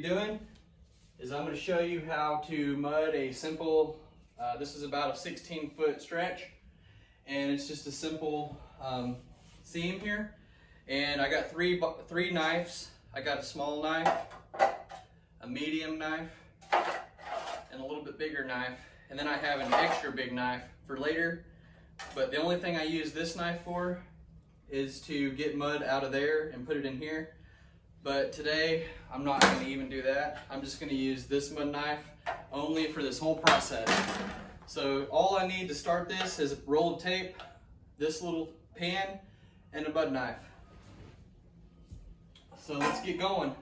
Doing is I'm going to show you how to mud a simple, this is about a 16-foot stretch, and it's just a simple seam here. And I got three knives. I got a small knife, a medium knife, and a little bit bigger knife, and then I have an extra big knife for later. But the only thing I use this knife for is to get mud out of there and put it in here. But today, I'm not going to even do that. I'm just going to use this mud knife only for this whole process. So all I need to start this is a roll of tape, this little pan, and a mud knife. So let's get going.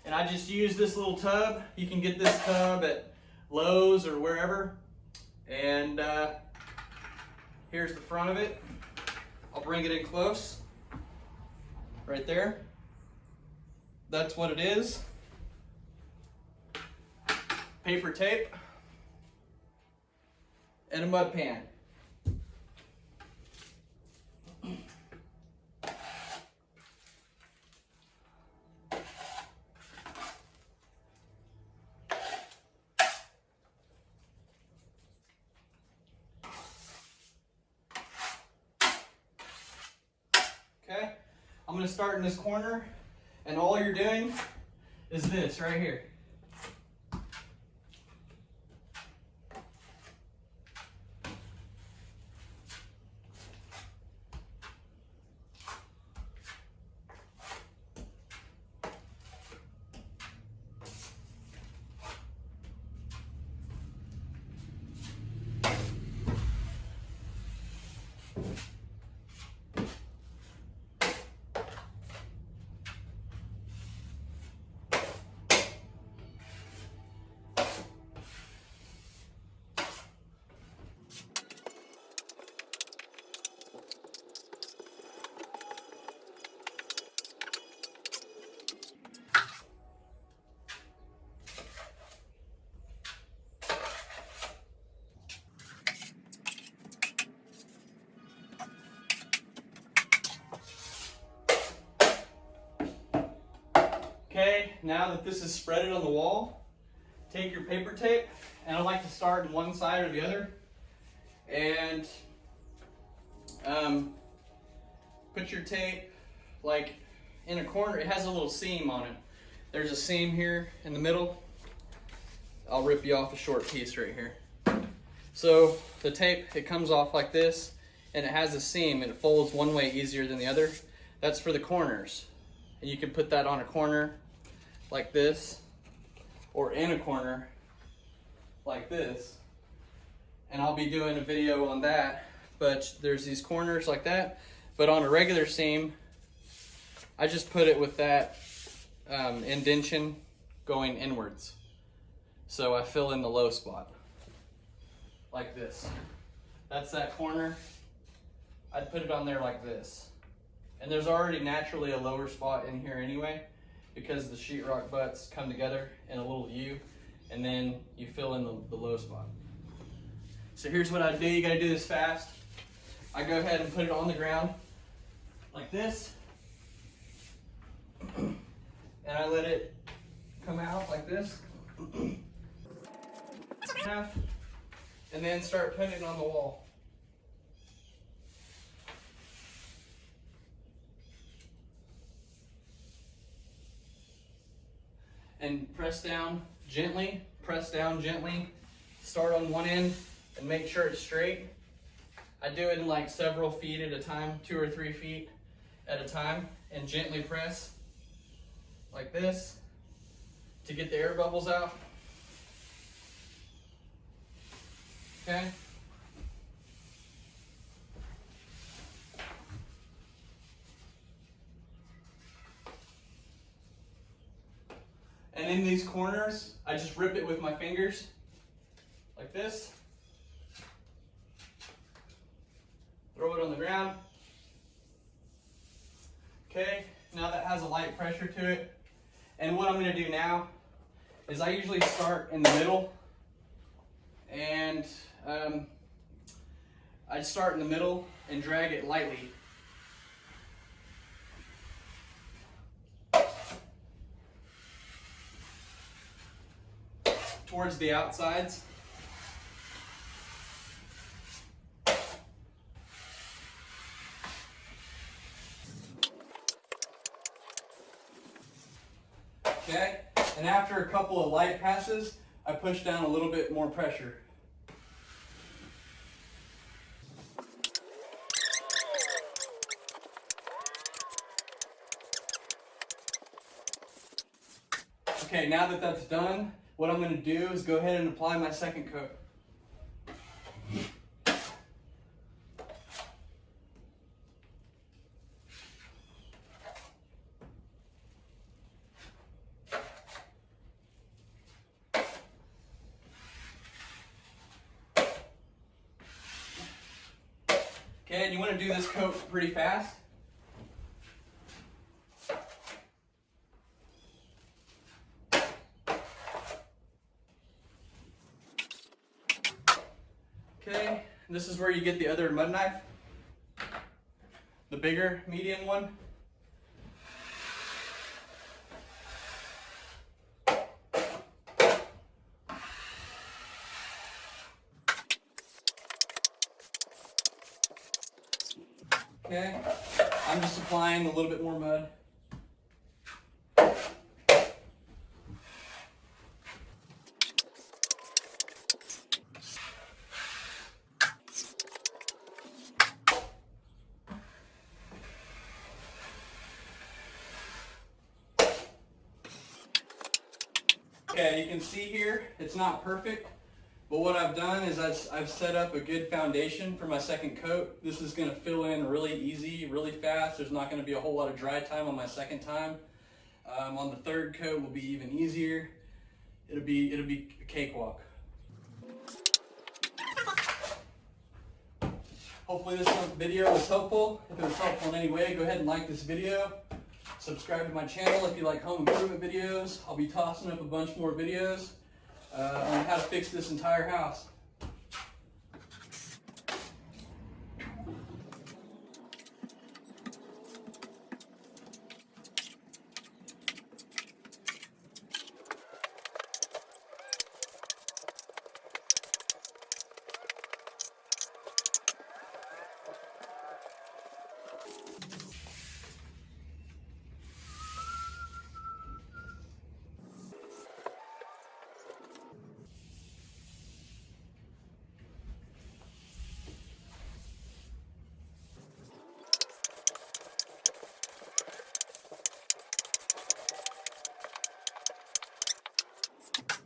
And I just use this little tub. You can get this tub at Lowe's or wherever. And here's the front of it. I'll bring it in close. Right there. That's what it is. Paper tape and a mud pan. Okay, I'm going to start in this corner. And all you're doing is this right here. Okay, now that this is spreaded on the wall, take your paper tape, and I like to start on one side or the other, and put your tape like in a corner. It has a little seam on it. There's a seam here in the middle. I'll rip you off a short piece right here. So the tape, it comes off like this, and it has a seam, and it folds one way easier than the other. That's for the corners. And you can put that on a corner like this, or in a corner like this. And I'll be doing a video on that, but there's these corners like that. But on a regular seam, I just put it with that indentation going inwards. So I fill in the low spot, like this. That's that corner. I'd put it on there like this. And there's already naturally a lower spot in here anyway, because the sheetrock butts come together in a little U, and then you fill in the low spot. So here's what I do. You gotta do this fast. I go ahead and put it on the ground like this, and I let it come out like this, and then start putting it on the wall. And press down gently, start on one end and make sure it's straight. I do it in like several feet at a time, 2 or 3 feet at a time, and gently press like this to get the air bubbles out. Okay? And in these corners, I just rip it with my fingers, like this. Throw it on the ground. Okay, now that has a light pressure to it. And what I'm going to do now is I usually start in the middle, and I start in the middle and drag it lightly. towards the outsides. Okay, and after a couple of light passes, I push down a little bit more pressure. Okay, now that that's done, what I'm going to do is go ahead and apply my second coat. Okay, and you want to do this coat pretty fast. Okay, and this is where you get the other mud knife, the bigger, medium one. Okay, I'm just applying a little bit more mud. Okay, you can see here, it's not perfect, but what I've done is I've set up a good foundation for my second coat. This is going to fill in really easy, really fast. There's not going to be a whole lot of dry time on my second time. On the third coat will be even easier. It'll be a cakewalk. Hopefully this video was helpful. If it was helpful in any way, go ahead and like this video. Subscribe to my channel if you like home improvement videos. I'll be tossing up a bunch more videos on how to fix this entire house.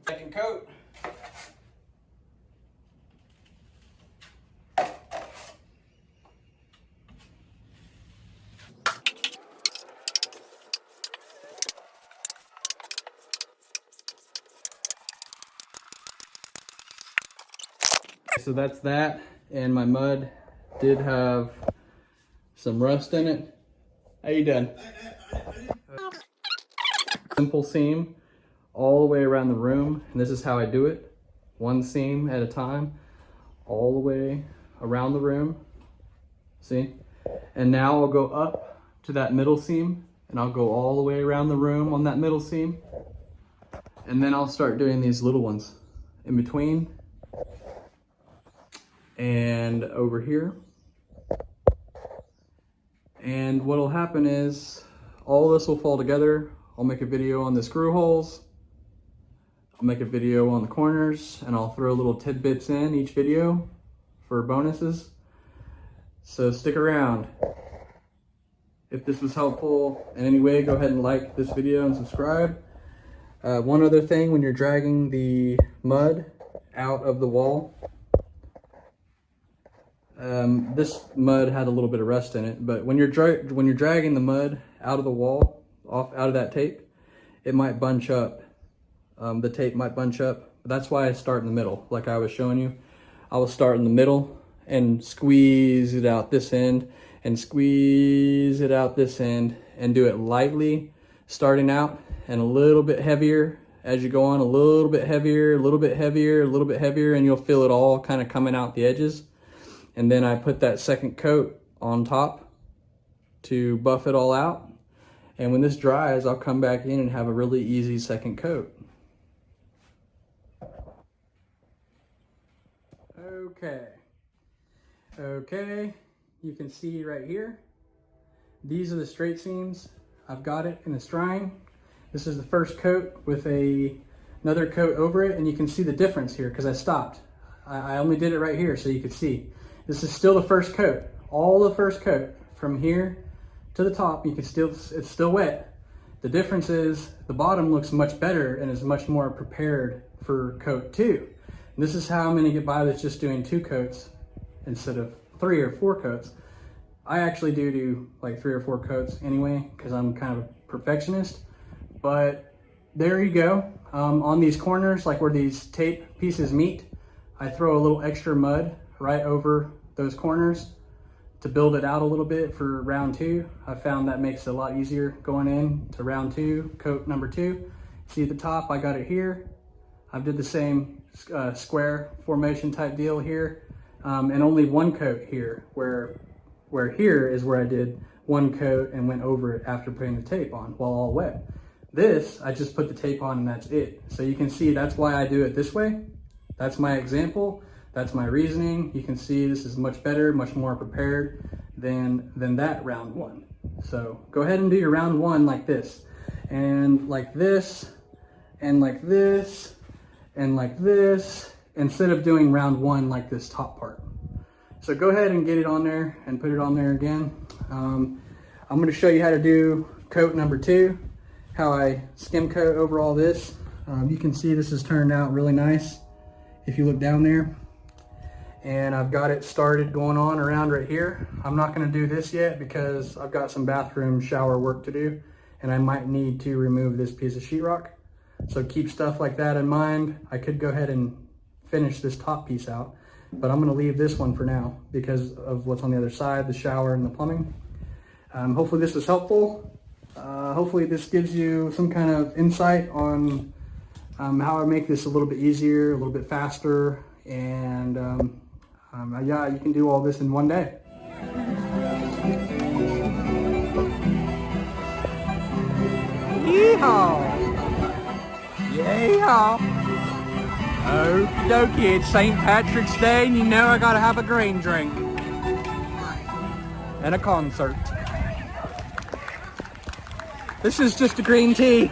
Second coat. So that's that, and my mud did have some rust in it. How you doing? Simple seam all the way around the room, and this is how I do it. One seam at a time, all the way around the room. See? And now I'll go up to that middle seam, and I'll go all the way around the room on that middle seam. And then I'll start doing these little ones in between and over here. And what'll happen is all this will fall together. I'll make a video on the screw holes. I'll make a video on the corners, and I'll throw little tidbits in each video for bonuses. So stick around. If this was helpful in any way, go ahead and like this video and subscribe. One other thing, when you're dragging the mud out of the wall, this mud had a little bit of rust in it, but when you're dragging the mud out of the wall, out of that tape, it might bunch up. The tape might bunch up. That's why I start in the middle, like I was showing you. I will start in the middle and squeeze it out this end, and squeeze it out this end, and do it lightly, starting out, and a little bit heavier as you go on, a little bit heavier, a little bit heavier, a little bit heavier, and you'll feel it all kind of coming out the edges. And then I put that second coat on top to buff it all out. And when this dries, I'll come back in and have a really easy second coat. Okay, you can see right here, these are the straight seams. I've got it and it's drying. This is the first coat with another coat over it, and you can see the difference here because I stopped. I only did it right here so you could see. This is still the first coat, all the first coat from here to the top. You can still, it's still wet. The difference is the bottom looks much better and is much more prepared for coat 2. And this is how I'm gonna get by with just doing 2 coats instead of 3 or 4 coats. I actually do like 3 or 4 coats anyway because I'm kind of a perfectionist. But there you go. On these corners, like where these tape pieces meet, I throw a little extra mud right over those corners to build it out a little bit for round 2. I found that makes it a lot easier going in to round 2, coat number 2. See at the top, I got it here. I did the same square formation type deal here, and only 1 coat here, where here is where I did 1 coat and went over it after putting the tape on while all wet. This, I just put the tape on and that's it. So you can see that's why I do it this way. That's my example. That's my reasoning. You can see this is much better, much more prepared than that round 1. So go ahead and do your round 1 like this, and like this, and like this, and like this, instead of doing round 1 like this top part. So go ahead and get it on there and put it on there again. I'm going to show you how to do coat number 2, how I skim coat over all this. You can see this has turned out really nice if you look down there. And I've got it started going on around right here. I'm not going to do this yet because I've got some bathroom shower work to do and I might need to remove this piece of sheetrock. So keep stuff like that in mind. I could go ahead and finish this top piece out, but I'm going to leave this one for now because of what's on the other side, the shower and the plumbing. Hopefully this was helpful. Hopefully this gives you some kind of insight on how I make this a little bit easier, a little bit faster, and yeah, you can do all this in one day. Yeehaw! Yeehaw! Okie dokie, it's St. Patrick's Day and you know I gotta have a green drink. And a concert. This is just a green tea.